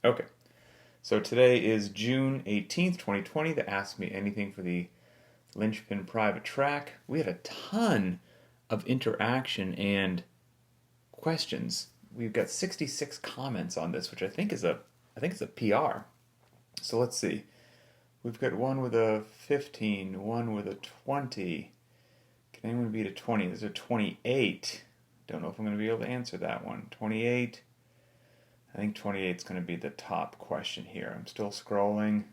Okay, so today is June 18th, 2020. The Ask Me Anything for the Linchpin private track. We had a ton of interaction and questions. We've got 66 comments on this, which I think is a PR. So let's see. We've got one with a 15, one with a 20. Can anyone beat a 20? There's a 28. Don't know if I'm going to be able to answer that one. 28. I think 28 is going to be the top question here. I'm still scrolling.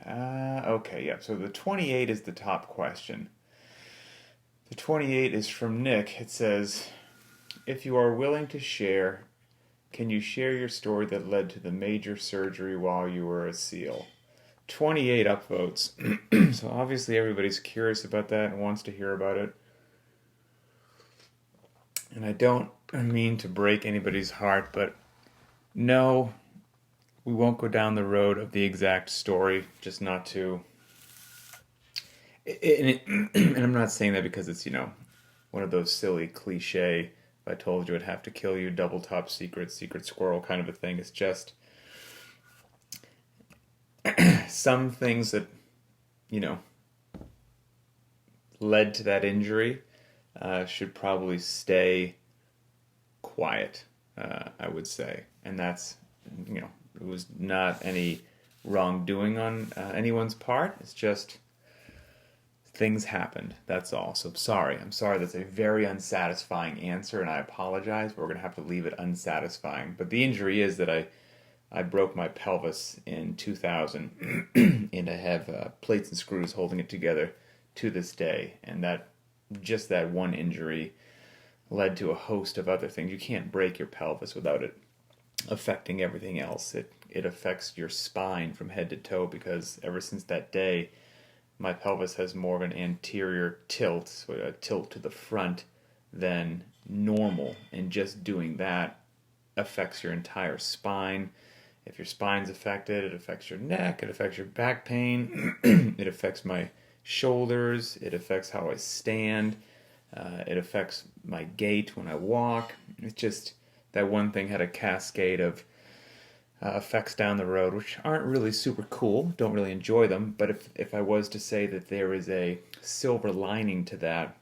Okay, yeah, so the 28 is the top question. The 28 is from Nick. It says, if you are willing to share, can you share your story that led to the major surgery while you were a SEAL? 28 upvotes. So obviously everybody's curious about that and wants to hear about it. And I don't mean to break anybody's heart, but no, we won't go down the road of the exact story, just not to... And I'm not saying that because it's, one of those silly cliche, if I told you I'd have to kill you, double top secret squirrel kind of a thing. It's just some things that, led to that injury should probably stay quiet, I would say. And that's, it was not any wrongdoing on anyone's part. It's just things happened. That's all. So I'm sorry that's a very unsatisfying answer, and I apologize, but we're going to have to leave it unsatisfying. But the injury is that I broke my pelvis in 2000, and I have plates and screws holding it together to this day. And that one injury led to a host of other things. You can't break your pelvis without it affecting everything else. It affects your spine from head to toe, because ever since that day, my pelvis has more of an anterior tilt, so a tilt to the front, than normal. And just doing that affects your entire spine. If your spine's affected, it affects your neck, it affects your back pain, it affects my shoulders, it affects how I stand, it affects my gait when I walk. It's just that one thing had a cascade of effects down the road, which aren't really super cool, don't really enjoy them, but if I was to say that there is a silver lining to that,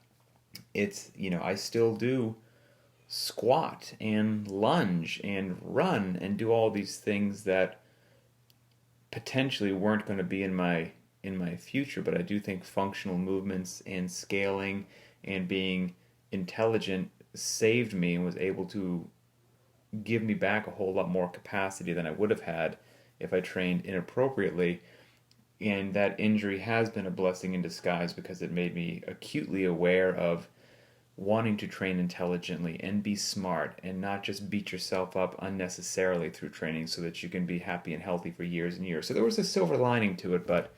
it's, I still do squat and lunge and run and do all these things that potentially weren't going to be in my future, but I do think functional movements and scaling and being intelligent saved me and was able to give me back a whole lot more capacity than I would have had if I trained inappropriately. And that injury has been a blessing in disguise, because it made me acutely aware of wanting to train intelligently and be smart and not just beat yourself up unnecessarily through training so that you can be happy and healthy for years and years. So there was a silver lining to it, but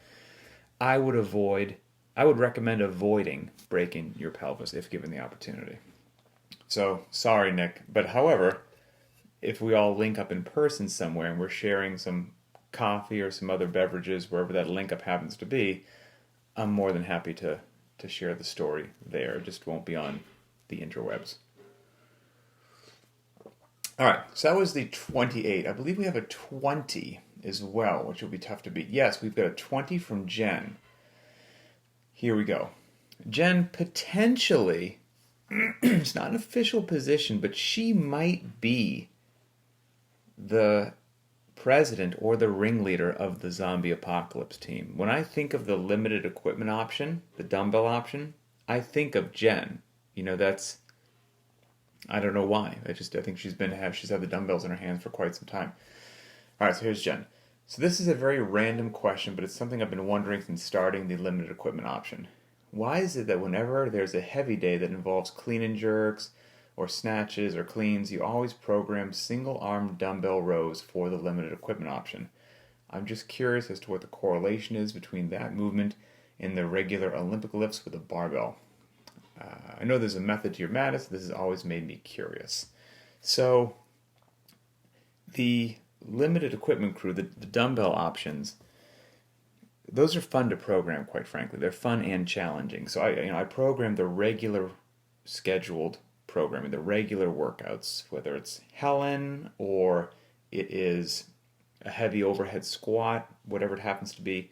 I would recommend avoiding breaking your pelvis if given the opportunity. So, sorry, Nick. But however, if we all link up in person somewhere and we're sharing some coffee or some other beverages, wherever that link up happens to be, I'm more than happy to share the story there. It just won't be on the interwebs. All right, so that was the 28. I believe we have a 20 as well, which will be tough to beat. Yes, we've got a 20 from Jen. Here we go. Jen potentially, it's not an official position, but she might be the president or the ringleader of the zombie apocalypse team. When I think of the limited equipment option, the dumbbell option, I think of Jen. That's, I don't know why. I think she's had the dumbbells in her hands for quite some time. All right, so here's Jen. So this is a very random question, but it's something I've been wondering since starting the limited equipment option. Why is it that whenever there's a heavy day that involves clean and jerks, or snatches, or cleans, you always program single-arm dumbbell rows for the limited equipment option? I'm just curious as to what the correlation is between that movement and the regular Olympic lifts with a barbell. I know there's a method to your madness. This has always made me curious. So, the limited equipment crew, the dumbbell options, those are fun to program, quite frankly. They're fun and challenging. So I program the regular scheduled programming, the regular workouts, whether it's Helen or it is a heavy overhead squat, whatever it happens to be.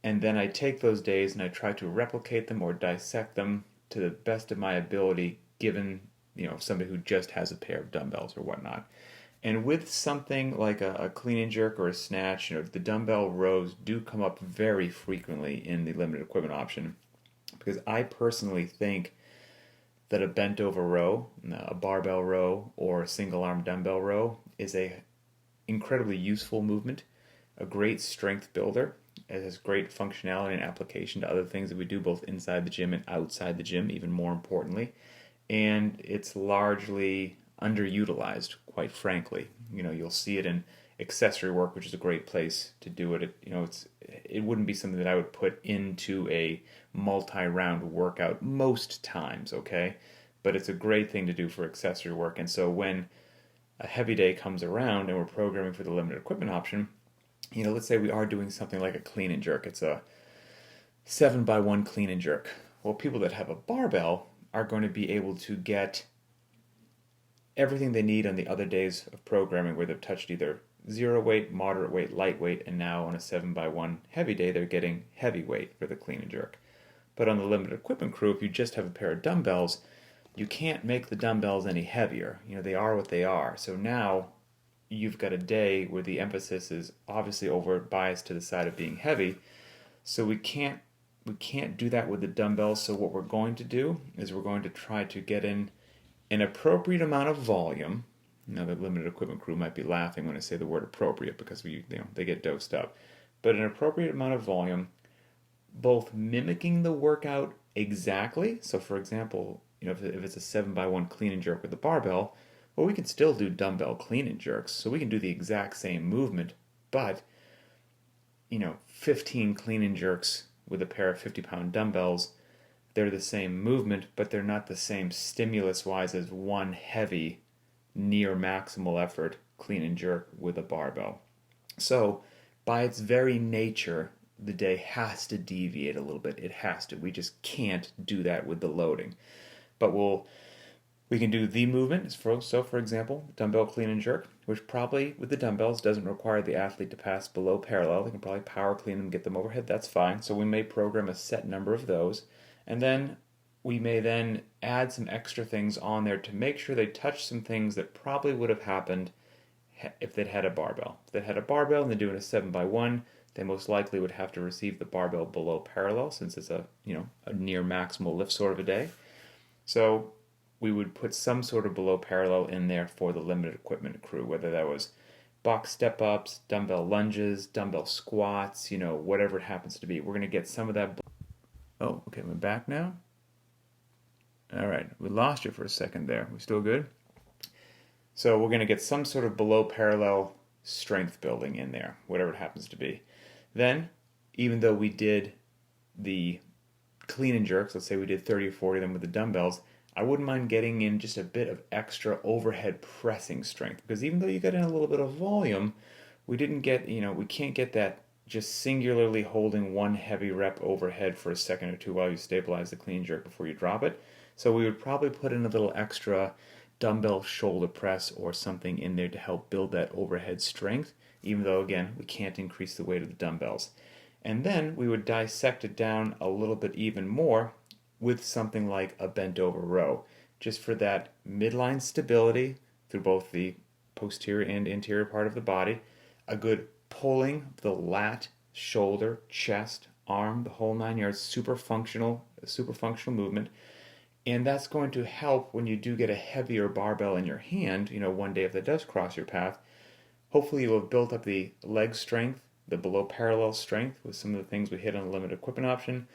And then I take those days and I try to replicate them or dissect them to the best of my ability, given, somebody who just has a pair of dumbbells or whatnot. And with something like a clean and jerk or a snatch, the dumbbell rows do come up very frequently in the limited equipment option, because I personally think that a bent over row, a barbell row, or a single arm dumbbell row is a incredibly useful movement, a great strength builder. It has great functionality and application to other things that we do both inside the gym and outside the gym, even more importantly. And it's largely underutilized, quite frankly. You'll see it in accessory work, which is a great place to do it. It wouldn't be something that I would put into a multi-round workout most times, okay? But it's a great thing to do for accessory work. And so when a heavy day comes around and we're programming for the limited equipment option, let's say we are doing something like a clean and jerk. It's a 7x1 clean and jerk. Well, people that have a barbell are going to be able to get everything they need on the other days of programming where they've touched either zero weight, moderate weight, lightweight, and now on a 7x1 heavy day, they're getting heavy weight for the clean and jerk. But on the limited equipment crew, if you just have a pair of dumbbells, you can't make the dumbbells any heavier. They are what they are. So now you've got a day where the emphasis is obviously over biased to the side of being heavy. So we can't do that with the dumbbells. So what we're going to do is we're going to try to get in an appropriate amount of volume. Now the limited equipment crew might be laughing when I say the word appropriate, because they get dosed up. But an appropriate amount of volume, both mimicking the workout exactly. So for example, if it's a 7x1 clean and jerk with a barbell, well, we can still do dumbbell clean and jerks. So we can do the exact same movement, but 15 clean and jerks with a pair of 50-pound dumbbells, they're the same movement, but they're not the same stimulus-wise as one heavy, near maximal effort clean and jerk with a barbell. So by its very nature, the day has to deviate a little bit. It has to. We just can't do that with the loading. But we can do the movement. So for example, dumbbell clean and jerk, which probably with the dumbbells doesn't require the athlete to pass below parallel. They can probably power clean them, get them overhead. That's fine. So we may program a set number of those. And then we may then add some extra things on there to make sure they touch some things that probably would have happened if they'd had a barbell. If they had a barbell and they're doing a 7x1, they most likely would have to receive the barbell below parallel, since it's a near maximal lift sort of a day. So we would put some sort of below parallel in there for the limited equipment crew, whether that was box step-ups, dumbbell lunges, dumbbell squats, whatever it happens to be. We're going to get some of that. Oh, okay, we're back now. All right, we lost you for a second there. We still good? So we're going to get some sort of below parallel strength building in there, whatever it happens to be. Then, even though we did the clean and jerks, let's say we did 30 or 40 of them with the dumbbells, I wouldn't mind getting in just a bit of extra overhead pressing strength, because even though you got in a little bit of volume, we didn't get, we can't get that just singularly holding one heavy rep overhead for a second or two while you stabilize the clean jerk before you drop it. So we would probably put in a little extra dumbbell shoulder press or something in there to help build that overhead strength, even though, again, we can't increase the weight of the dumbbells. And then we would dissect it down a little bit even more with something like a bent over row, just for that midline stability through both the posterior and interior part of the body, a good pulling of the lat, shoulder, chest, arm, the whole 9 yards, super functional movement. And that's going to help when you do get a heavier barbell in your hand, one day if that does cross your path. Hopefully you'll have built up the leg strength, the below parallel strength with some of the things we hit on the limited equipment option,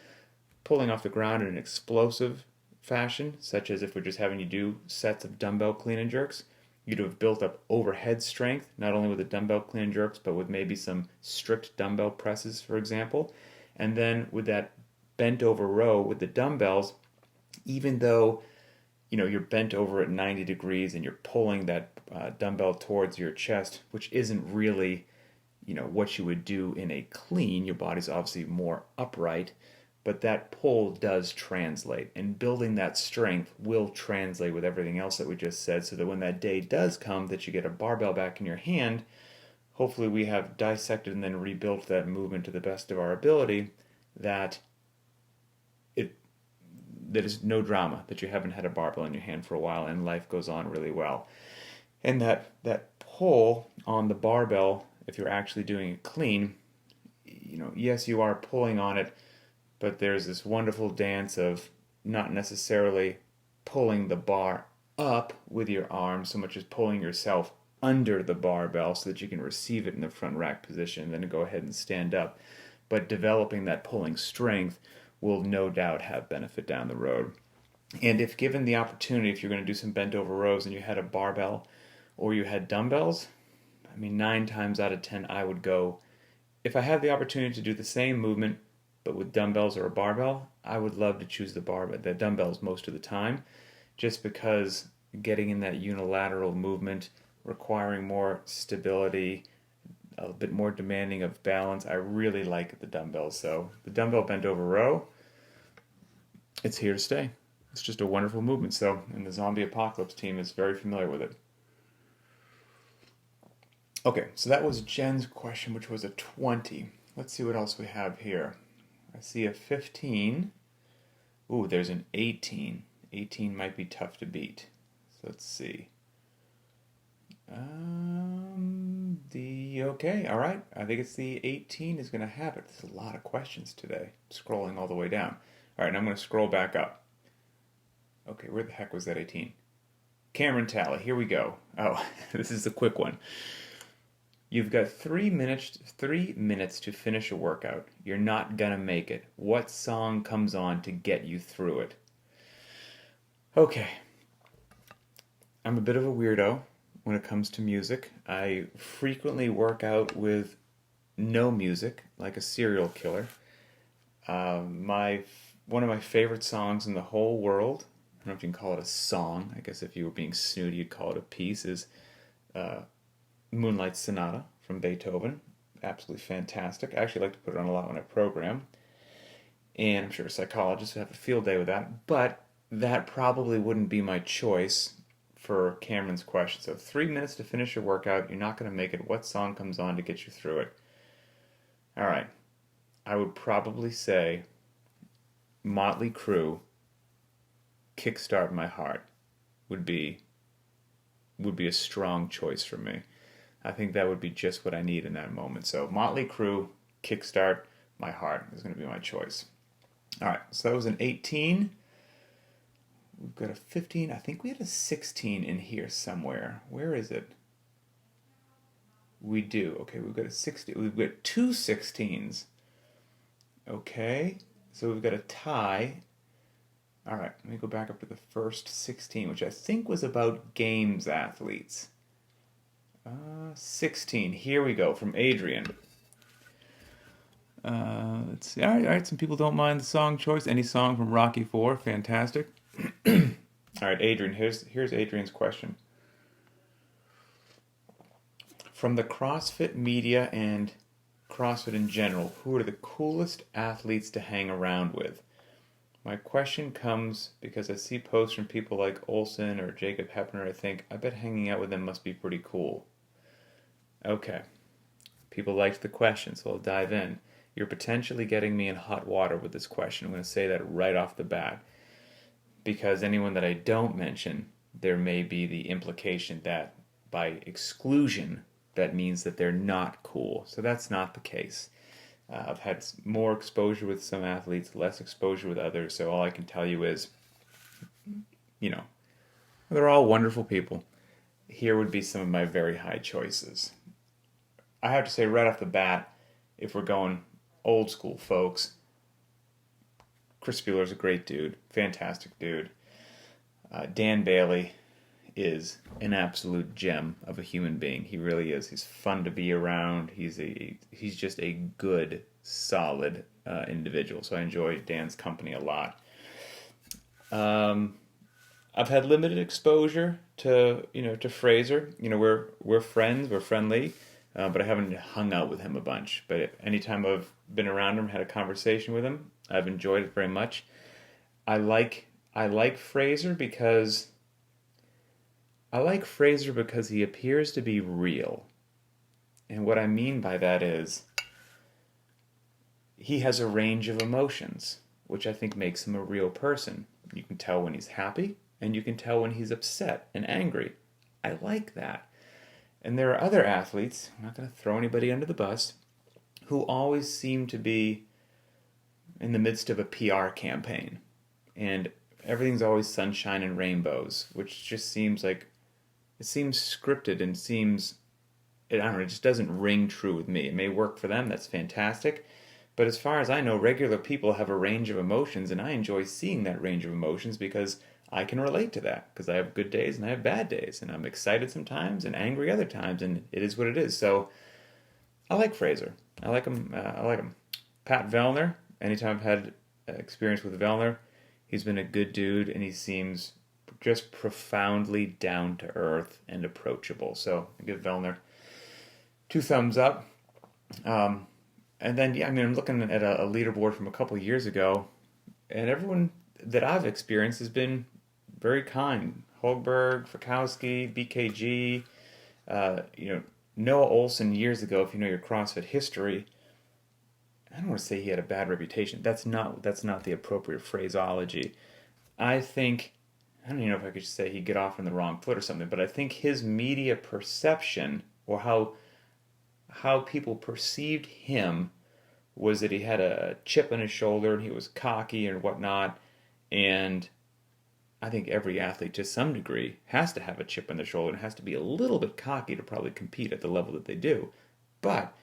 pulling off the ground in an explosive fashion, such as if we're just having you do sets of dumbbell clean and jerks. You'd have built up overhead strength, not only with the dumbbell clean and jerks, but with maybe some strict dumbbell presses, for example. And then with that bent over row with the dumbbells, even though you're bent over at 90 degrees and you're pulling that dumbbell towards your chest, which isn't really what you would do in a clean. Your body's obviously more upright, but that pull does translate, and building that strength will translate with everything else that we just said, so that when that day does come that you get a barbell back in your hand, hopefully we have dissected and then rebuilt that movement to the best of our ability, that is no drama, that you haven't had a barbell in your hand for a while and life goes on really well. And that pull on the barbell, if you're actually doing it clean, yes, you are pulling on it, but there's this wonderful dance of not necessarily pulling the bar up with your arms so much as pulling yourself under the barbell so that you can receive it in the front rack position and then go ahead and stand up. But developing that pulling strength will no doubt have benefit down the road. And if given the opportunity, if you're going to do some bent over rows and you had a barbell or you had dumbbells, 9 times out of 10 I would go, if I have the opportunity to do the same movement but with dumbbells or a barbell, I would love to choose the dumbbells most of the time, just because getting in that unilateral movement, requiring more stability, a bit more demanding of balance, I really like the dumbbells. So the dumbbell bent over row, it's here to stay. It's just a wonderful movement. So, and the Zombie Apocalypse team is very familiar with it. Okay, so that was Jen's question, which was a 20. Let's see what else we have here. I see a 15. Ooh, there's an 18. 18 might be tough to beat. So let's see. Okay, all right. I think it's the 18 is going to have it. There's a lot of questions today. Scrolling all the way down. All right, now I'm going to scroll back up. Okay, where the heck was that 18? Cameron Talley, here we go. Oh, this is a quick one. You've got 3 minutes to finish a workout. You're not gonna make it. What song comes on to get you through it? Okay. I'm a bit of a weirdo when it comes to music. I frequently work out with no music, like a serial killer. One of my favorite songs in the whole world, I don't know if you can call it a song, I guess if you were being snooty you'd call it a piece, is Moonlight Sonata from Beethoven. Absolutely fantastic. I actually like to put it on a lot when I program. And I'm sure psychologists would have a field day with that. But that probably wouldn't be my choice for Cameron's question. So 3 minutes to finish your workout. You're not going to make it. What song comes on to get you through it? All right. I would probably say Motley Crue, Kickstart My Heart would be a strong choice for me. I think that would be just what I need in that moment. So Motley Crue, Kickstart My Heart is going to be my choice. All right, so that was an 18. We've got a 15. I think we had a 16 in here somewhere. Where is it? We do. Okay, we've got a 16. We've got 2 16s. Okay, so we've got a tie. All right, let me go back up to the first 16, which I think was about games athletes. 16. Here we go, from Adrian. Let's see. All right, some people don't mind the song choice. Any song from Rocky IV, fantastic. All right, Adrian, here's Adrian's question. From the CrossFit media and CrossFit in general, who are the coolest athletes to hang around with? My question comes because I see posts from people like Olsen or Jacob Hepner. I bet hanging out with them must be pretty cool. Okay. People liked the question, so I'll dive in. You're potentially getting me in hot water with this question. I'm going to say that right off the bat. Because anyone that I don't mention, there may be the implication that by exclusion, that means that they're not cool. So that's not the case. I've had more exposure with some athletes, less exposure with others, so all I can tell you is, they're all wonderful people. Here would be some of my very high choices. I have to say right off the bat, if we're going old school folks, Chris Bueller's a great dude, fantastic dude. Dan Bailey is an absolute gem of a human being. He really is. He's fun to be around. He's just a good, solid individual. So I enjoy Dan's company a lot. I've had limited exposure to Fraser. We're friends. We're friendly. But I haven't hung out with him a bunch. But anytime I've been around him, had a conversation with him, I've enjoyed it very much. I like Fraser because he appears to be real. And what I mean by that is he has a range of emotions, which I think makes him a real person. You can tell when he's happy, and you can tell when he's upset and angry. I like that. And there are other athletes, I'm not going to throw anybody under the bus, who always seem to be in the midst of a PR campaign. And everything's always sunshine and rainbows, which just seems like, it seems scripted and I don't know, it just doesn't ring true with me. It may work for them, that's fantastic. But as far as I know, regular people have a range of emotions, and I enjoy seeing that range of emotions because I can relate to that. Because I have good days and I have bad days, and I'm excited sometimes and angry other times, and it is what it is. So I like Fraser. I like him. Pat Vellner. Anytime I've had experience with Vellner, he's been a good dude, and he seems just profoundly down to earth and approachable. So I give Vellner 2 thumbs up. And then, yeah, I mean, I'm looking at a leaderboard from a couple years ago, and everyone that I've experienced has been very kind. Holberg, Fikowski, BKG, Noah Olson years ago, if you know your CrossFit history. I don't want to say he had a bad reputation. That's not the appropriate phraseology. I don't even know if I could say he'd get off on the wrong foot or something, but I think his media perception, or how people perceived him, was that he had a chip on his shoulder and he was cocky and whatnot. And I think every athlete, to some degree, has to have a chip on their shoulder and has to be a little bit cocky to probably compete at the level that they do. But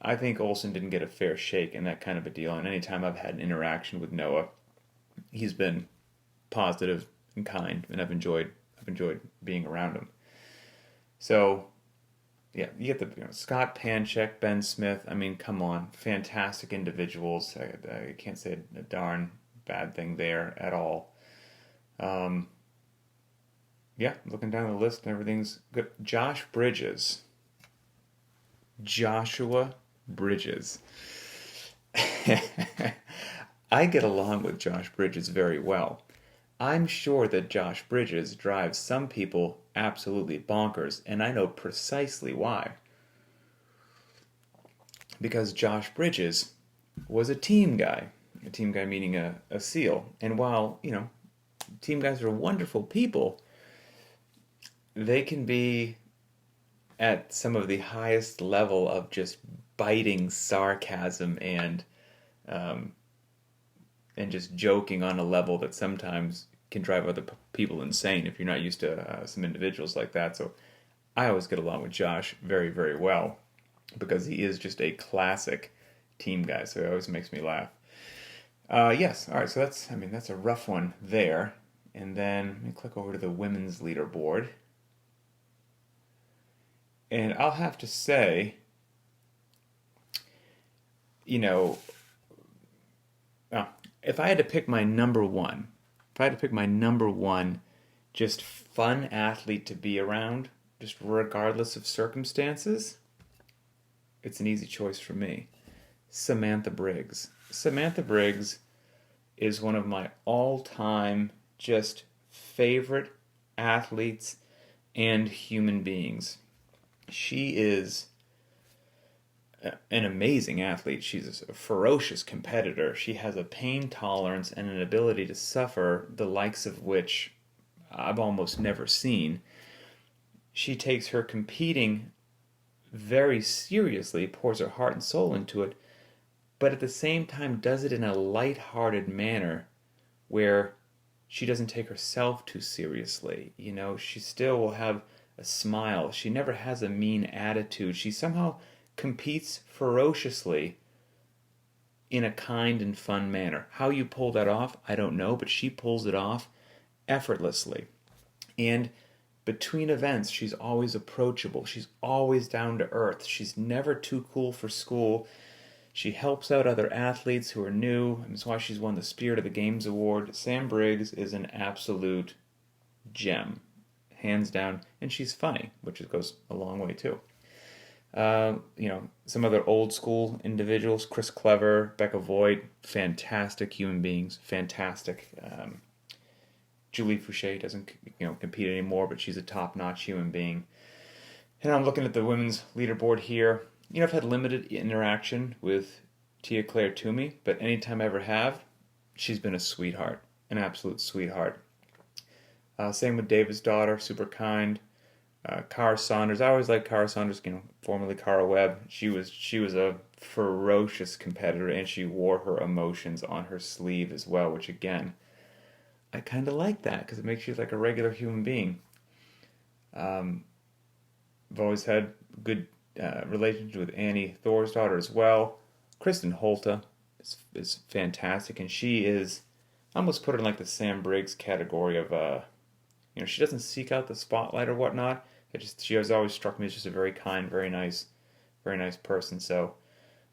I think Olson didn't get a fair shake in that kind of a deal. And anytime I've had an interaction with Noah, he's been positive and kind, and I've enjoyed being around him. So yeah, you get the Scott Panchek, Ben Smith. I mean, come on, fantastic individuals. I can't say a darn bad thing there at all. Yeah, looking down the list and everything's good. Joshua Bridges. I get along with Josh Bridges very well. I'm sure that Josh Bridges drives some people absolutely bonkers, and I know precisely why. Because Josh Bridges was a team guy meaning a SEAL. And while, team guys are wonderful people, they can be at some of the highest level of just biting sarcasm and just joking on a level that sometimes can drive other people insane if you're not used to some individuals like that. So I always get along with Josh very, very well because he is just a classic team guy. So it always makes me laugh. Yes. All right. So that's a rough one there. And then let me click over to the women's leaderboard. And I'll have to say, if I had to pick my number one, just fun athlete to be around, just regardless of circumstances, it's an easy choice for me. Samantha Briggs. Samantha Briggs is one of my all-time just favorite athletes and human beings. She is an amazing athlete. She's a ferocious competitor. She has a pain tolerance and an ability to suffer the likes of which I've almost never seen. She takes her competing very seriously, pours her heart and soul into it, but at the same time does it in a light-hearted manner where she doesn't take herself too seriously. She still will have a smile. She never has a mean attitude. She somehow competes ferociously in a kind and fun manner. How you pull that off, I don't know, but she pulls it off effortlessly. And between events, she's always approachable. She's always down to earth. She's never too cool for school. She helps out other athletes who are new, and that's why she's won the Spirit of the Games award. Sam Briggs is an absolute gem, hands down, and she's funny, which goes a long way too. Some other old school individuals, Chris Clever, Becca Voigt, fantastic human beings, fantastic. Julie Fouché doesn't, compete anymore, but she's a top-notch human being. And I'm looking at the women's leaderboard here. I've had limited interaction with Tia Claire Toomey, but anytime I ever have, she's been a sweetheart, an absolute sweetheart. Same with David's daughter, super kind. Cara Saunders, I always liked Cara Saunders, formerly Cara Webb. She was a ferocious competitor, and she wore her emotions on her sleeve as well, which again, I kind of like that because it makes you like a regular human being. I've always had good relationship with Annie Thor's daughter as well. Kristen Holta is fantastic, and she is, I almost put her in like the Sam Briggs category of, she doesn't seek out the spotlight or whatnot. She has always struck me as just a very kind, very nice person. So,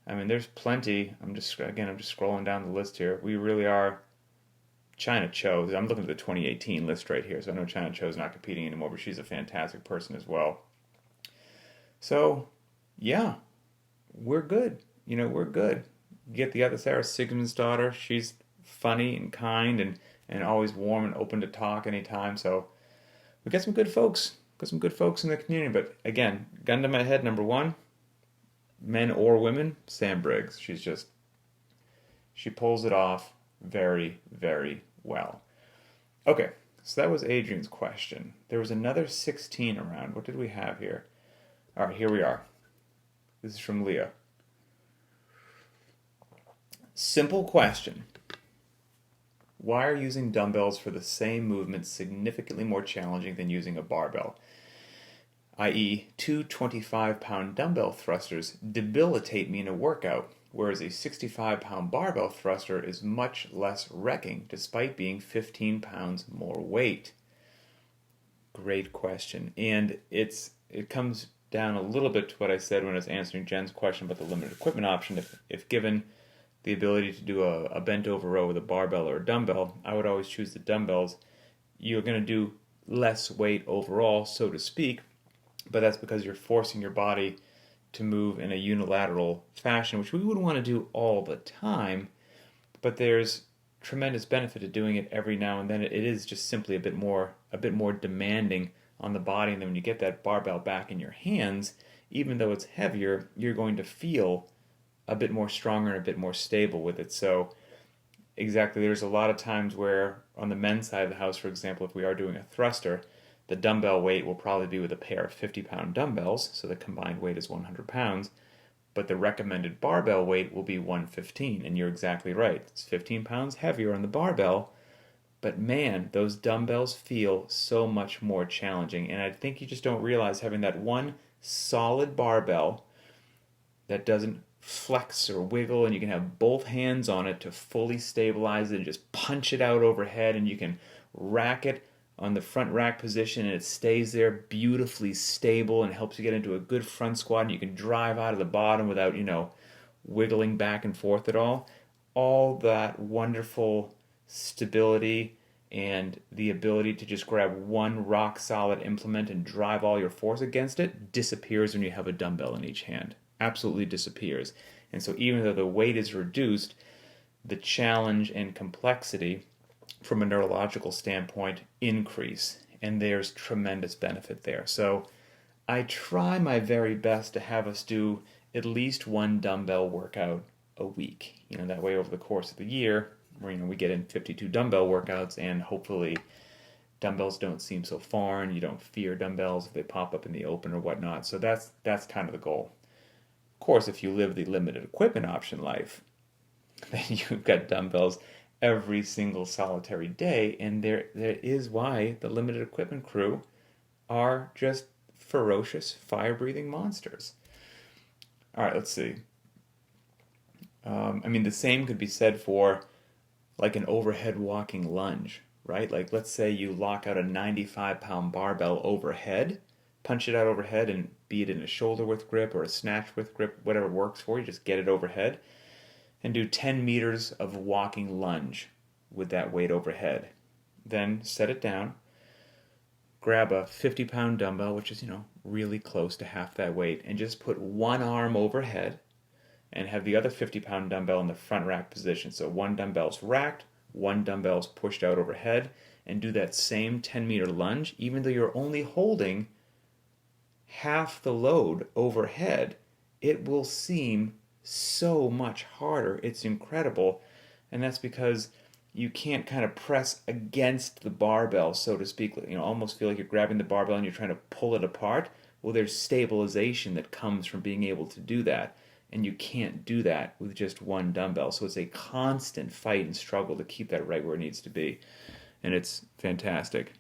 there's plenty. I'm just scrolling down the list here. We really are. China Cho. I'm looking at the 2018 list right here, so I know China Cho's not competing anymore, but she's a fantastic person as well. So, yeah, we're good. We're good. Get the other Sarah Sigmund's daughter. She's funny and kind and always warm and open to talk anytime. So we got some good folks. Got some good folks in the community. But again, gun to my head, number one, men or women, Sam Briggs. She pulls it off very, very well. Okay, so that was Adrian's question. There was another 16 around. What did we have here? All right, here we are. This is from Leah. Simple question. Why are using dumbbells for the same movement significantly more challenging than using a barbell? I.e., two 25-pound dumbbell thrusters debilitate me in a workout, whereas a 65-pound barbell thruster is much less wrecking, despite being 15 pounds more weight. Great question. And it comes down a little bit to what I said when I was answering Jen's question about the limited equipment option. If given the ability to do a bent over row with a barbell or a dumbbell, I would always choose the dumbbells. You're going to do less weight overall, so to speak, but that's because you're forcing your body to move in a unilateral fashion, which we wouldn't want to do all the time, but there's tremendous benefit to doing it every now and then. It is just simply a bit more demanding on the body, and then when you get that barbell back in your hands, even though it's heavier, you're going to feel a bit more stronger and a bit more stable with it. So exactly, there's a lot of times where on the men's side of the house, for example, if we are doing a thruster, the dumbbell weight will probably be with a pair of 50-pound dumbbells, so the combined weight is 100 pounds, but the recommended barbell weight will be 115, and you're exactly right. It's 15 pounds heavier on the barbell, but man, those dumbbells feel so much more challenging, and I think you just don't realize having that one solid barbell that doesn't flex or wiggle, and you can have both hands on it to fully stabilize it and just punch it out overhead, and you can rack it on the front rack position and it stays there beautifully stable and helps you get into a good front squat, and you can drive out of the bottom without, wiggling back and forth at all. All that wonderful stability and the ability to just grab one rock solid implement and drive all your force against it disappears when you have a dumbbell in each hand. Absolutely disappears. And so even though the weight is reduced, the challenge and complexity from a neurological standpoint increase, and there's tremendous benefit there. So I try my very best to have us do at least one dumbbell workout a week. That way over the course of the year, where we get in 52 dumbbell workouts, and hopefully dumbbells don't seem so foreign. You don't fear dumbbells if they pop up in the open or whatnot. So that's kind of the goal. Of course, if you live the limited equipment option life, then you've got dumbbells every single solitary day, and there is why the limited equipment crew are just ferocious, fire-breathing monsters. All right, let's see. The same could be said for like an overhead walking lunge, right? Like let's say you lock out a 95-pound barbell overhead, punch it out overhead, and be it in a shoulder width grip or a snatch width grip, whatever works for you, just get it overhead, and do 10 meters of walking lunge with that weight overhead. Then set it down, grab a 50-pound dumbbell, which is, really close to half that weight, and just put one arm overhead and have the other 50-pound dumbbell in the front rack position. So one dumbbell's racked, one dumbbell's pushed out overhead, and do that same 10-meter lunge, even though you're only holding half the load overhead. It will seem so much harder. It's incredible. And that's because you can't kind of press against the barbell, so to speak. Almost feel like you're grabbing the barbell and you're trying to pull it apart. Well, there's stabilization that comes from being able to do that. And you can't do that with just one dumbbell. So it's a constant fight and struggle to keep that right where it needs to be. And it's fantastic.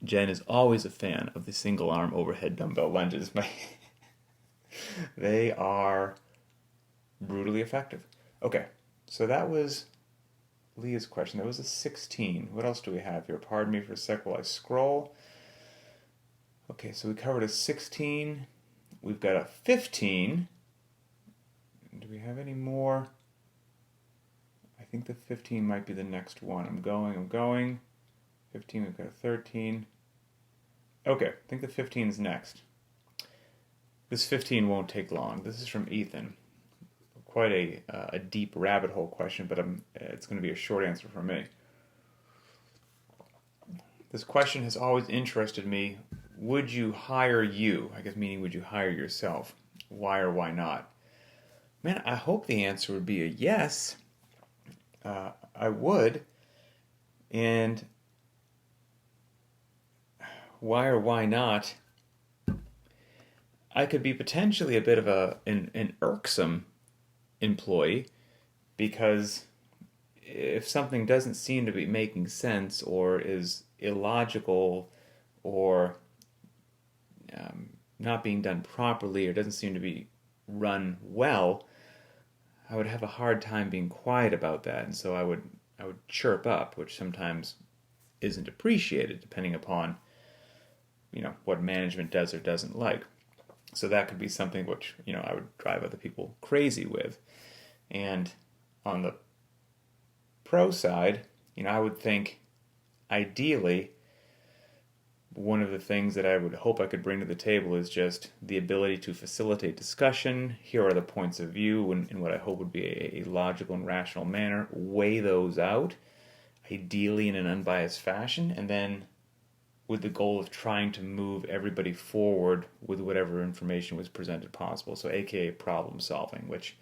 Jen is always a fan of the single arm overhead dumbbell lunges. They are brutally effective. Okay, so that was Leah's question. That was a 16. What else do we have here? Pardon me for a sec while I scroll. Okay, so we covered a 16. We've got a 15. Do we have any more? I think the 15 might be the next one. I'm going. 15, we've got a 13. Okay, I think the 15 is next. This 15 won't take long. This is from Ethan. Quite a deep rabbit hole question, but it's going to be a short answer from me. This question has always interested me. Would you hire you? I guess meaning would you hire yourself? Why or why not? Man, I hope the answer would be a yes. I would. And why or why not? I could be potentially a bit of an irksome employee, because if something doesn't seem to be making sense or is illogical or not being done properly or doesn't seem to be run well, I would have a hard time being quiet about that, and so I would chirp up, which sometimes isn't appreciated depending upon what management does or doesn't like. So that could be something which I would drive other people crazy with. And on the pro side, I would think ideally one of the things that I would hope I could bring to the table is just the ability to facilitate discussion. Here are the points of view in what I hope would be a logical and rational manner. Weigh those out, ideally in an unbiased fashion, and then with the goal of trying to move everybody forward with whatever information was presented possible. So aka problem solving, which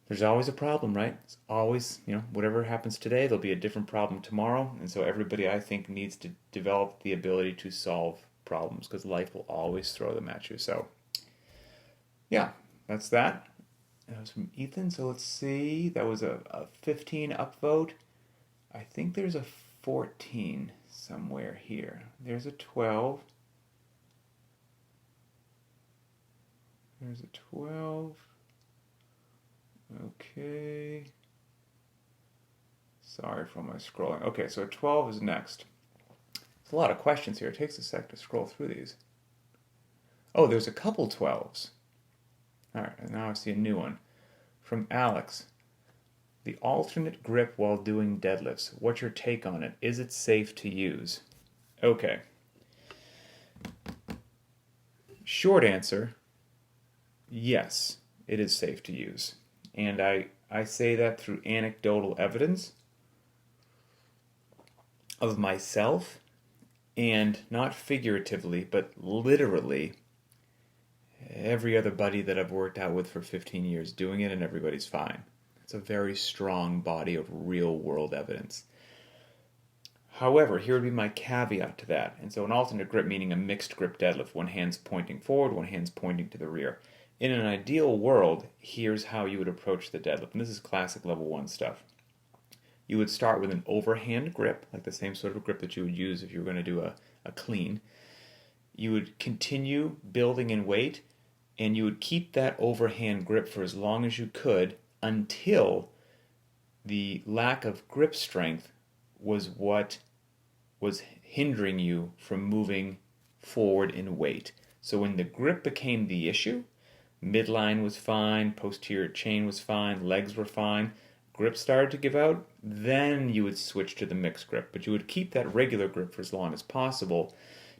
there's always a problem, right? It's always, whatever happens today, there'll be a different problem tomorrow. And so everybody, I think, needs to develop the ability to solve problems, because life will always throw them at you. So, yeah, that's that. That was from Ethan. So let's see. That was a 15 upvote. I think there's a 14 somewhere here. There's a 12. There's a 12. Okay. Sorry for my scrolling. Okay, so 12 is next. There's a lot of questions here. It takes a sec to scroll through these. Oh, there's a couple 12s. All right, and now I see a new one. From Alex. The alternate grip while doing deadlifts. What's your take on it? Is it safe to use? Okay. Short answer, yes, it is safe to use. And I say that through anecdotal evidence of myself, and not figuratively, but literally every other buddy that I've worked out with for 15 years doing it, and everybody's fine. It's a very strong body of real-world evidence. However, here would be my caveat to that. And so an alternate grip meaning a mixed grip deadlift. One hand's pointing forward, one hand's pointing to the rear. In an ideal world, here's how you would approach the deadlift. And this is classic level 1 stuff. You would start with an overhand grip, like the same sort of grip that you would use if you were going to do a clean. You would continue building in weight, and you would keep that overhand grip for as long as you could until the lack of grip strength was what was hindering you from moving forward in weight. So when the grip became the issue, midline was fine, posterior chain was fine, legs were fine, grip started to give out, then you would switch to the mixed grip. But you would keep that regular grip for as long as possible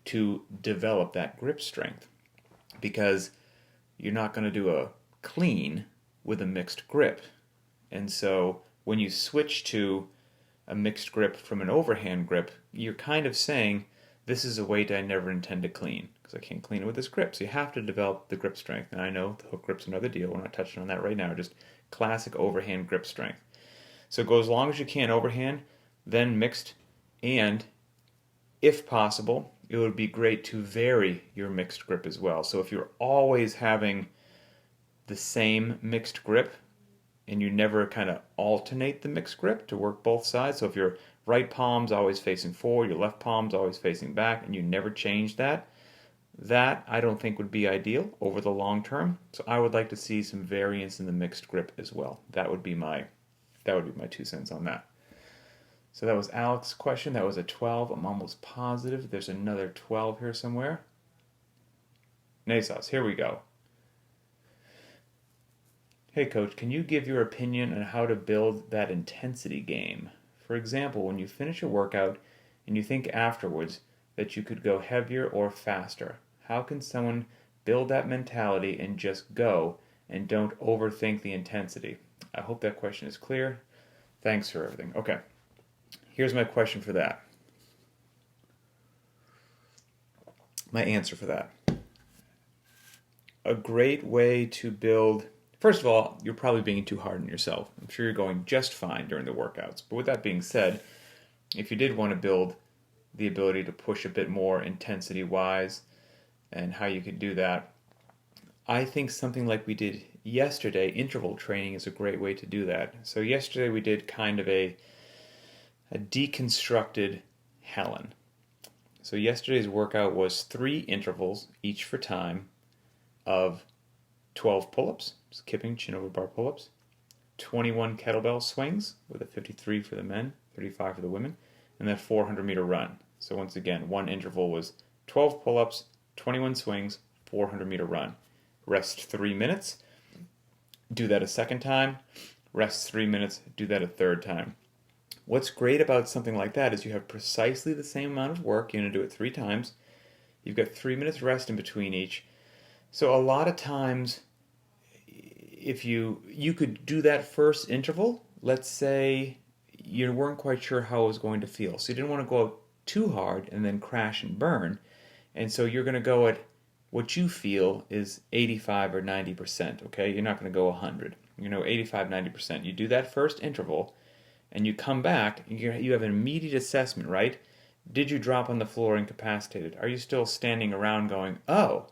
to develop that grip strength, because you're not going to do a clean with a mixed grip. And so when you switch to a mixed grip from an overhand grip, you're kind of saying, this is a weight I never intend to clean, because I can't clean it with this grip. So you have to develop the grip strength. And I know the hook grip's another deal. We're not touching on that right now. Just classic overhand grip strength. So go as long as you can overhand, then mixed, and if possible, it would be great to vary your mixed grip as well. So if you're always having the same mixed grip and you never kind of alternate the mixed grip to work both sides, so if your right palm's always facing forward, your left palm's always facing back, and you never change that I don't think would be ideal over the long term. So I would like to see some variance in the mixed grip as well. That would be my 2 cents on that. So that was Alex's question. That was a 12. I'm almost positive there's another 12 here somewhere. Nasos, here we go. Hey coach, can you give your opinion on how to build that intensity game? For example, when you finish a workout and you think afterwards that you could go heavier or faster, how can someone build that mentality and just go and don't overthink the intensity? I hope that question is clear. Thanks for everything. Okay, here's my question for that. My answer for that. A great way to build... First of all, you're probably being too hard on yourself. I'm sure you're going just fine during the workouts. But with that being said, if you did want to build the ability to push a bit more intensity-wise and how you could do that, I think something like we did yesterday, interval training, is a great way to do that. So yesterday we did kind of a deconstructed Helen. So yesterday's workout was 3 intervals, each for time, of 12 pull-ups, skipping chin over bar pull-ups, 21 kettlebell swings with a 53 for the men, 35 for the women, and then 400-meter run. So once again, one interval was 12 pull-ups, 21 swings, 400-meter run. Rest 3 minutes, do that a second time, rest 3 minutes, do that a third time. What's great about something like that is you have precisely the same amount of work. You're going to do it 3 times. You've got 3 minutes rest in between each. So a lot of times, if you could do that first interval, let's say you weren't quite sure how it was going to feel. So you didn't want to go too hard and then crash and burn. And so you're going to go at what you feel is 85 or 90%, okay? You're not going to go 100. 85, 90%. You do that first interval, and you come back, and you have an immediate assessment, right? Did you drop on the floor incapacitated? Are you still standing around going, oh,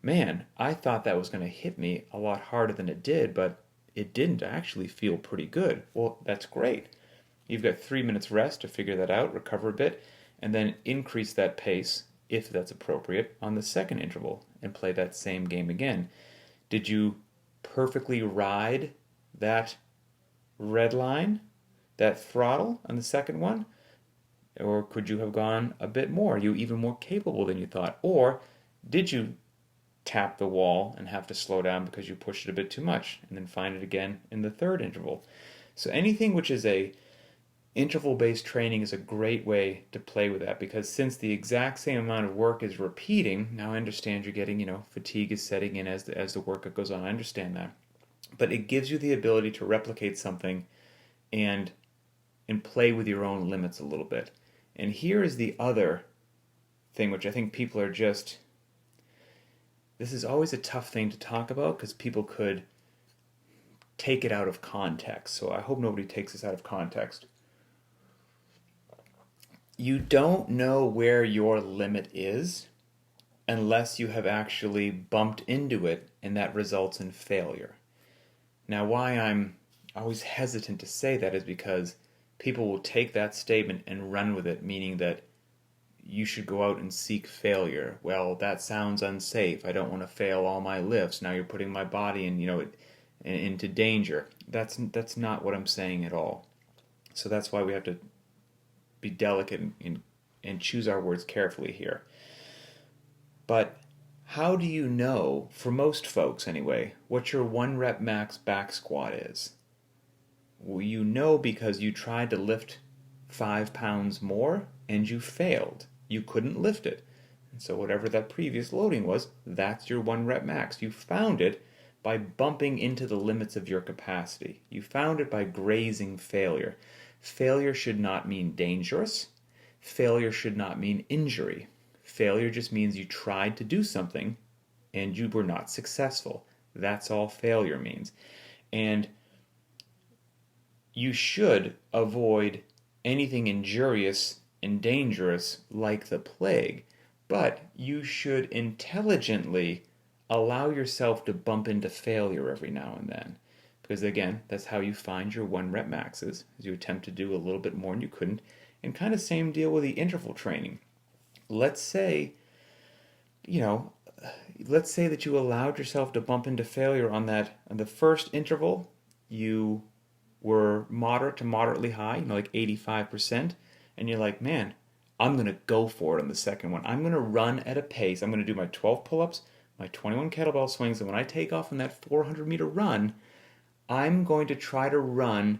man, I thought that was going to hit me a lot harder than it did, but it didn't actually feel pretty good. Well, that's great. You've got 3 minutes rest to figure that out, recover a bit, and then increase that pace, if that's appropriate, on the second interval and play that same game again. Did you perfectly ride that red line, that throttle on the second one? Or could you have gone a bit more? Are you even more capable than you thought? Or did you tap the wall and have to slow down because you pushed it a bit too much, and then find it again in the third interval? So anything which is a interval-based training is a great way to play with that, because since the exact same amount of work is repeating, now I understand you're getting, fatigue is setting in as the workout goes on. I understand that. But it gives you the ability to replicate something and play with your own limits a little bit. And here is the other thing, which I think people are just... This is always a tough thing to talk about because people could take it out of context. So I hope nobody takes this out of context. You don't know where your limit is unless you have actually bumped into it, and that results in failure. Now, why I'm always hesitant to say that is because people will take that statement and run with it, meaning that you should go out and seek failure. Well, that sounds unsafe. I don't want to fail all my lifts. Now you're putting my body into danger. That's not what I'm saying at all. So that's why we have to be delicate and choose our words carefully here. But how do you know, for most folks anyway, what your 1 rep max back squat is? Well, you know because you tried to lift 5 pounds more and you failed. You couldn't lift it. And so whatever that previous loading was, that's your 1 rep max. You found it by bumping into the limits of your capacity. You found it by grazing failure. Failure should not mean dangerous. Failure should not mean injury. Failure just means you tried to do something and you were not successful. That's all failure means. And you should avoid anything injurious and dangerous like the plague, but you should intelligently allow yourself to bump into failure every now and then. Because again, that's how you find your 1 rep maxes, as you attempt to do a little bit more and you couldn't. And kind of same deal with the interval training. Let's say, you know, let's say that you allowed yourself to bump into failure on the first interval. You were moderate to moderately high, like 85%, and you're like, man, I'm going to go for it on the second one. I'm going to run at a pace. I'm going to do my 12 pull-ups, my 21 kettlebell swings, and when I take off on that 400-meter run, I'm going to try to run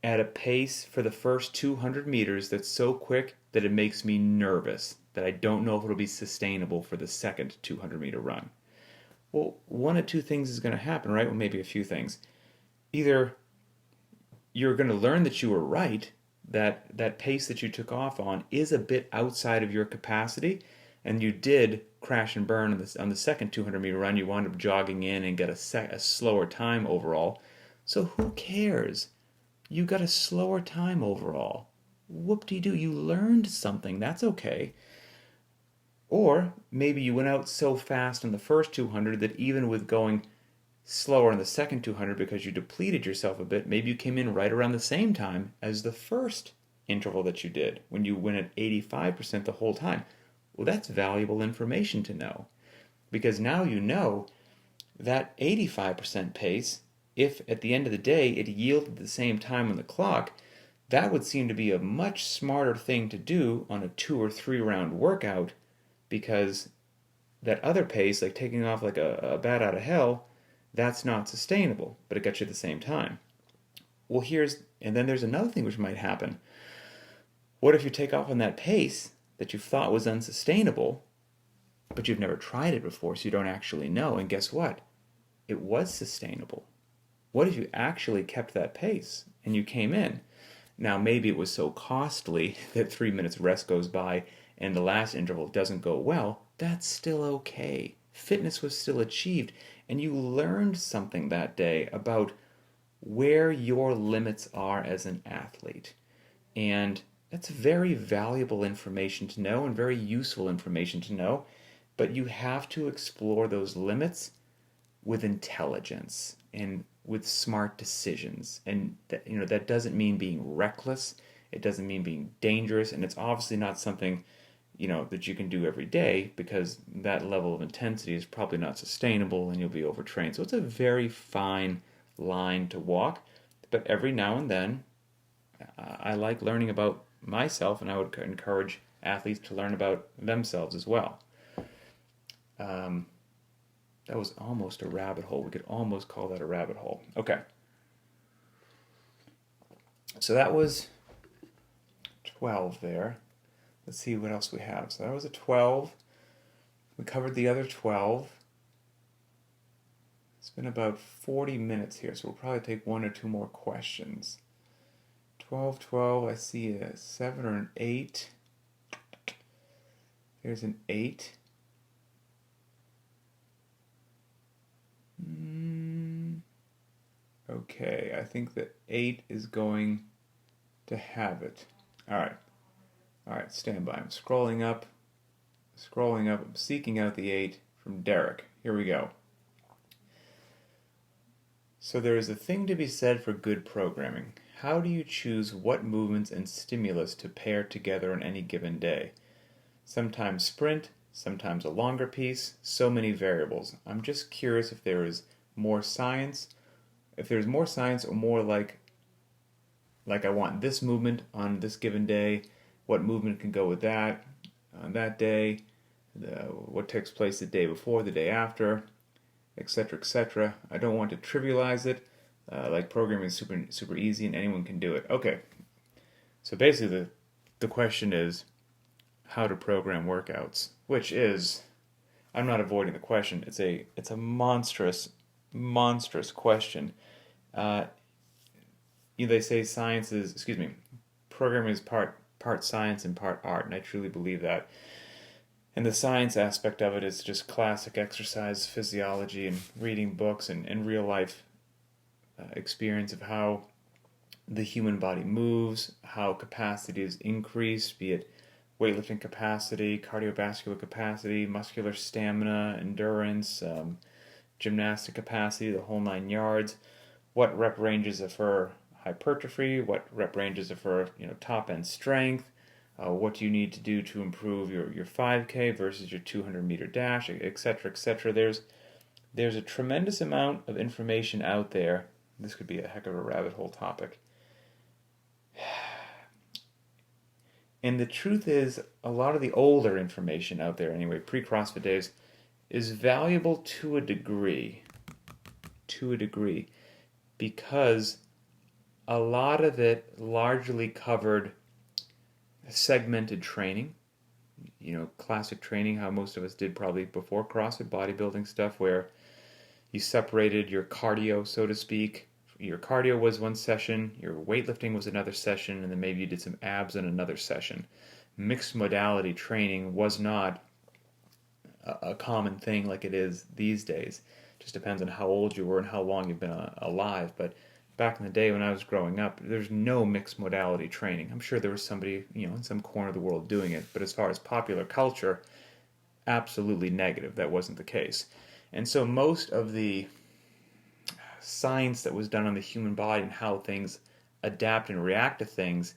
at a pace for the first 200 meters that's so quick that it makes me nervous, that I don't know if it'll be sustainable for the second 200-meter run. Well, one of two things is going to happen, right? Well, maybe a few things. Either you're going to learn that you were right, that pace that you took off on is a bit outside of your capacity, and you did crash and burn on the second 200-meter run. You wound up jogging in and get a slower time overall. So who cares? You got a slower time overall. Whoop-de-doo, you learned something. That's okay. Or maybe you went out so fast in the first 200 that even with going slower in the second 200 because you depleted yourself a bit, maybe you came in right around the same time as the first interval that you did when you went at 85% the whole time. Well, that's valuable information to know, because now you know that 85% pace, if at the end of the day it yielded the same time on the clock, that would seem to be a much smarter thing to do on a 2 or 3 round workout, because that other pace, like taking off like a bat out of hell, that's not sustainable, but it got you at the same time. Well, and then there's another thing which might happen. What if you take off on that pace that you thought was unsustainable, but you've never tried it before, so you don't actually know, and guess what? It was sustainable. What if you actually kept that pace and you came in? Now, maybe it was so costly that 3 minutes rest goes by and the last interval doesn't go well. That's still okay. Fitness was still achieved, and you learned something that day about where your limits are as an athlete. And that's very valuable information to know and very useful information to know, but you have to explore those limits with intelligence and with smart decisions. And that doesn't mean being reckless. It doesn't mean being dangerous, and it's obviously not something that you can do every day, because that level of intensity is probably not sustainable and you'll be overtrained. So it's a very fine line to walk, but every now and then I like learning about myself, and I would encourage athletes to learn about themselves as well. That was almost a rabbit hole. We could almost call that a rabbit hole. Okay. So that was 12 there. Let's see what else we have. So that was a 12. We covered the other 12. It's been about 40 minutes here, so we'll probably take 1 or 2 more questions. 12, 12, I see a 7 or an 8. There's an 8. Okay, I think the 8 is going to have it. All right, stand by. I'm scrolling up. I'm seeking out the 8 from Derek. Here we go. So there is a thing to be said for good programming. How do you choose what movements and stimulus to pair together on any given day? Sometimes sprint, sometimes a longer piece, so many variables. I'm just curious if there is more science, or more like I want this movement on this given day, what movement can go with that on that day, what takes place the day before, the day after, etc., etc. I don't want to trivialize it. like programming is super easy and anyone can do it. Okay, so basically the question is how to program workouts, which is, I'm not avoiding the question. It's a monstrous question. Uh, they say programming is part science and part art, and I truly believe that. And the science aspect of it is just classic exercise physiology and reading books and real life experience of how the human body moves, how capacity is increased, be it weightlifting capacity, cardiovascular capacity, muscular stamina, endurance, gymnastic capacity, the whole 9 yards. What rep ranges are for hypertrophy? What rep ranges are for top end strength? What do you need to do to improve your 5K versus your 200-meter dash, etc., etc. There's a tremendous amount of information out there. This could be a heck of a rabbit hole topic. And the truth is, a lot of the older information out there, anyway, pre-CrossFit days, is valuable to a degree, because a lot of it largely covered segmented training, classic training, how most of us did probably before CrossFit, bodybuilding stuff, where you separated your cardio, so to speak. Your cardio was one session, your weightlifting was another session, and then maybe you did some abs in another session. Mixed modality training was not a common thing like it is these days. It just depends on how old you were and how long you've been alive. But back in the day when I was growing up, there's no mixed modality training. I'm sure there was somebody, in some corner of the world doing it, but as far as popular culture, absolutely negative. That wasn't the case. And so most of the science that was done on the human body and how things adapt and react to things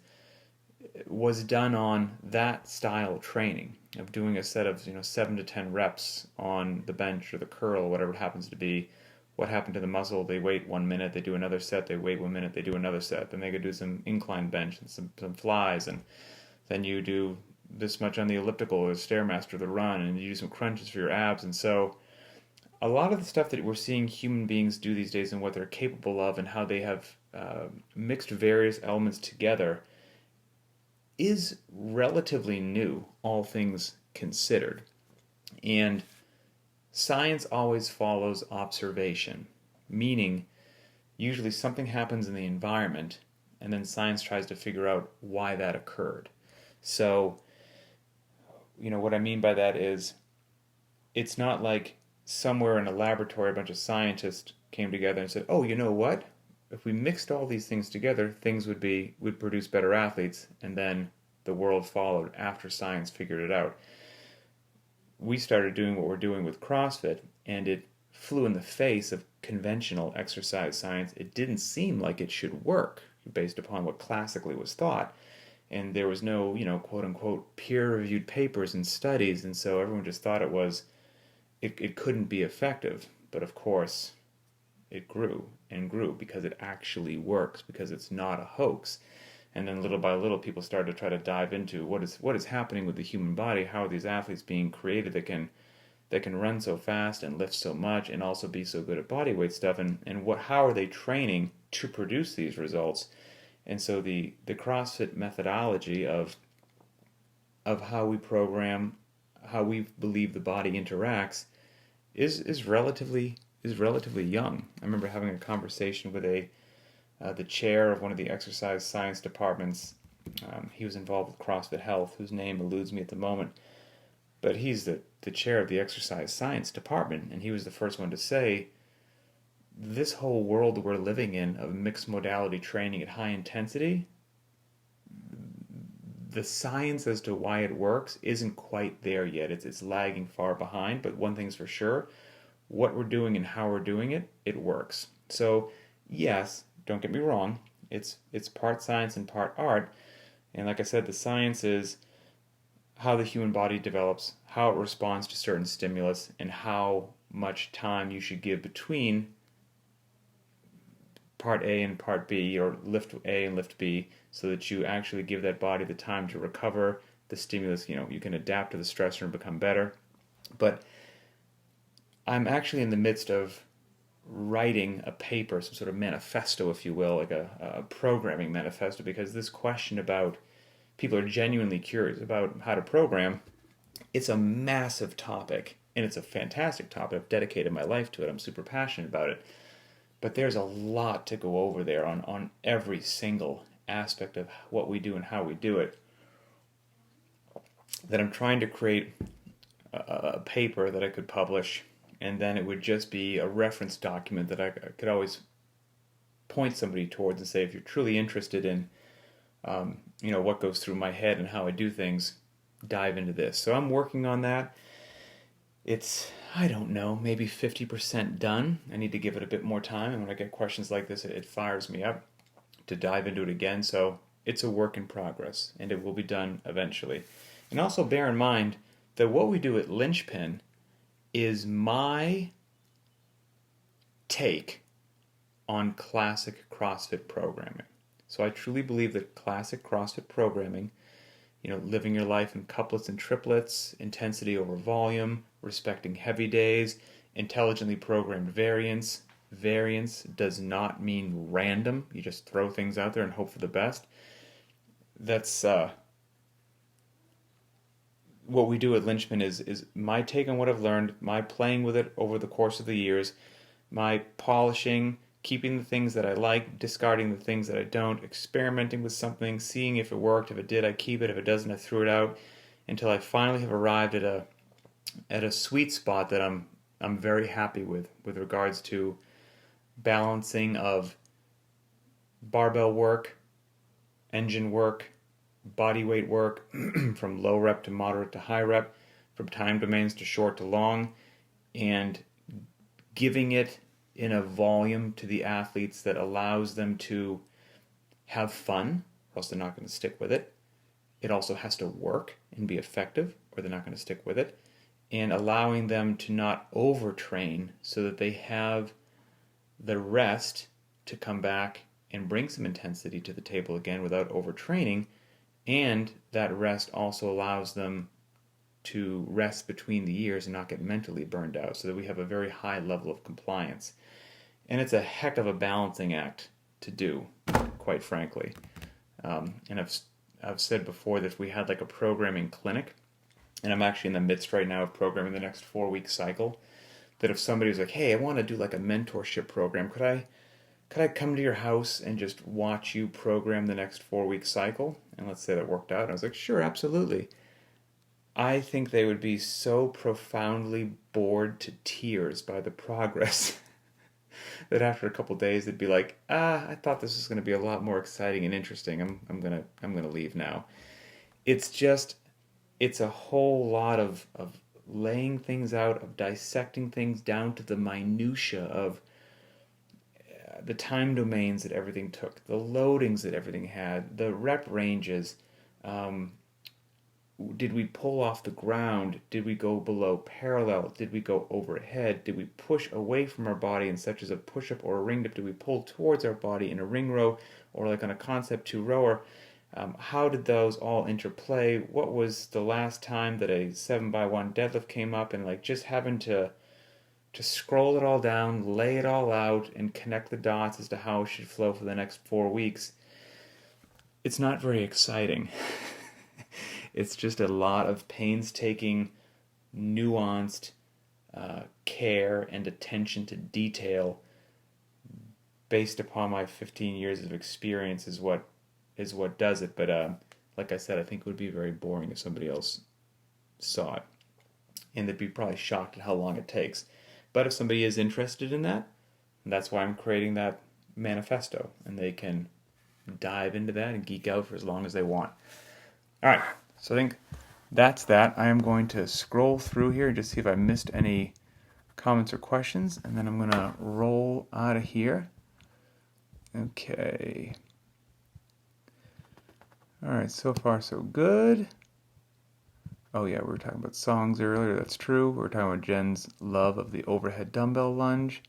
was done on that style of training, of doing a set of 7 to 10 reps on the bench or the curl, whatever it happens to be. What happened to the muscle? They wait 1 minute, they do another set, they wait 1 minute, they do another set. Then they could do some incline bench and some flies, and then you do this much on the elliptical or the Stairmaster, the run, and you do some crunches for your abs. And so a lot of the stuff that we're seeing human beings do these days and what they're capable of and how they have mixed various elements together is relatively new, all things considered. And science always follows observation, meaning usually something happens in the environment and then science tries to figure out why that occurred. So, what I mean by that is it's not like somewhere in a laboratory a bunch of scientists came together and said, oh, you know what? If we mixed all these things together, things would produce better athletes, and then the world followed after science figured it out. We started doing what we're doing with CrossFit, and it flew in the face of conventional exercise science. It didn't seem like it should work based upon what classically was thought. And there was no, quote-unquote peer-reviewed papers and studies, and so everyone just thought it couldn't be effective. But of course, it grew and grew because it actually works, because it's not a hoax. And then little by little, people started to try to dive into what is happening with the human body. How are these athletes being created that can run so fast and lift so much and also be so good at body weight stuff? And how are they training to produce these results? And so the CrossFit methodology of how we program, how we believe the body interacts, is relatively young. I remember having a conversation with the chair of one of the exercise science departments. He was involved with CrossFit Health, whose name eludes me at the moment, but he's the chair of the exercise science department, and he was the first one to say, this whole world we're living in of mixed modality training at high intensity, the science as to why it works isn't quite there yet. It's lagging far behind, but one thing's for sure, what we're doing and how we're doing it, it works. So yes, don't get me wrong, it's part science and part art, and like I said, the science is how the human body develops, how it responds to certain stimulus, and how much time you should give between part A and part B, or lift A and lift B, so that you actually give that body the time to recover the stimulus. You can adapt to the stressor and become better. But I'm actually in the midst of writing a paper, some sort of manifesto, if you will, like a programming manifesto, because this question about people are genuinely curious about how to program. It's a massive topic, and it's a fantastic topic. I've dedicated my life to it. I'm super passionate about it. But there's a lot to go over there on every single aspect of what we do and how we do it, that I'm trying to create a paper that I could publish, and then it would just be a reference document that I could always point somebody towards and say, if you're truly interested in what goes through my head and how I do things, dive into this. So I'm working on that. It's, I don't know, maybe 50% done. I need to give it a bit more time, and when I get questions like this, it fires me up to dive into it again. So it's a work in progress, and it will be done eventually. And also bear in mind that what we do at Linchpin is my take on classic CrossFit programming. So I truly believe that classic CrossFit programming, living your life in couplets and triplets, intensity over volume, respecting heavy days, intelligently programmed variance. Variance does not mean random. You just throw things out there and hope for the best. That's what we do at Linchpin is my take on what I've learned, my playing with it over the course of the years, my polishing, keeping the things that I like, discarding the things that I don't, experimenting with something, seeing if it worked. If it did, I keep it. If it doesn't, I threw it out, until I finally have arrived at a sweet spot that I'm very happy with regards to balancing of barbell work, engine work, body weight work, from low rep to moderate to high rep, from time domains to short to long, and giving it in a volume to the athletes that allows them to have fun, or else they're not going to stick with it. It also has to work and be effective, or they're not going to stick with it. And allowing them to not overtrain so that they have the rest to come back and bring some intensity to the table again without overtraining. And that rest also allows them to rest between the years and not get mentally burned out, so that we have a very high level of compliance. And it's a heck of a balancing act to do, quite frankly. And I've said before that if we had like a programming clinic, and I'm actually in the midst right now of programming the next 4-week cycle, that if somebody was like, hey, I want to do like a mentorship program, could I come to your house and just watch you program the next 4-week cycle? And let's say that worked out. And I was like, sure, absolutely. I think they would be so profoundly bored to tears by the progress that after a couple days they'd be like, I thought this was going to be a lot more exciting and interesting. I'm gonna leave now. It's a whole lot of laying things out, of dissecting things down to the minutia of the time domains that everything took, the loadings that everything had, the rep ranges. Did we pull off the ground? Did we go below parallel? Did we go overhead? Did we push away from our body in such as a push-up or a ring dip? Did we pull towards our body in a ring row or like on a concept 2 rower? How did those all interplay? What was the last time that a 7x1 deadlift came up? And like just having to scroll it all down, lay it all out, and connect the dots as to how it should flow for the next 4 weeks. It's not very exciting. It's just a lot of painstaking, nuanced care and attention to detail based upon my 15 years of experience is what does it. But like I said, I think it would be very boring if somebody else saw it. And they'd be probably shocked at how long it takes. But if somebody is interested in that, that's why I'm creating that manifesto. And they can dive into that and geek out for as long as they want. All right. So I think that's that. I am going to scroll through here and just see if I missed any comments or questions. And then I'm going to roll out of here. Okay. All right. So far, so good. Oh yeah, we were talking about songs earlier. That's true. We were talking about Jen's love of the overhead dumbbell lunge.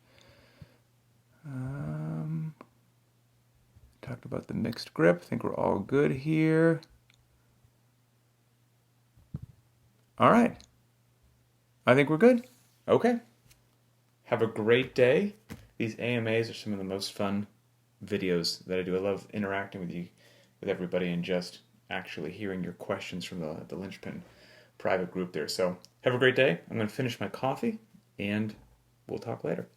Talked about the mixed grip. I think we're all good here. All right. I think we're good. Okay. Have a great day. these AMAs are some of the most fun videos that I do. I love interacting with everybody, and just actually hearing your questions from the Linchpin private group there. So have a great day. I'm going to finish my coffee, and we'll talk later.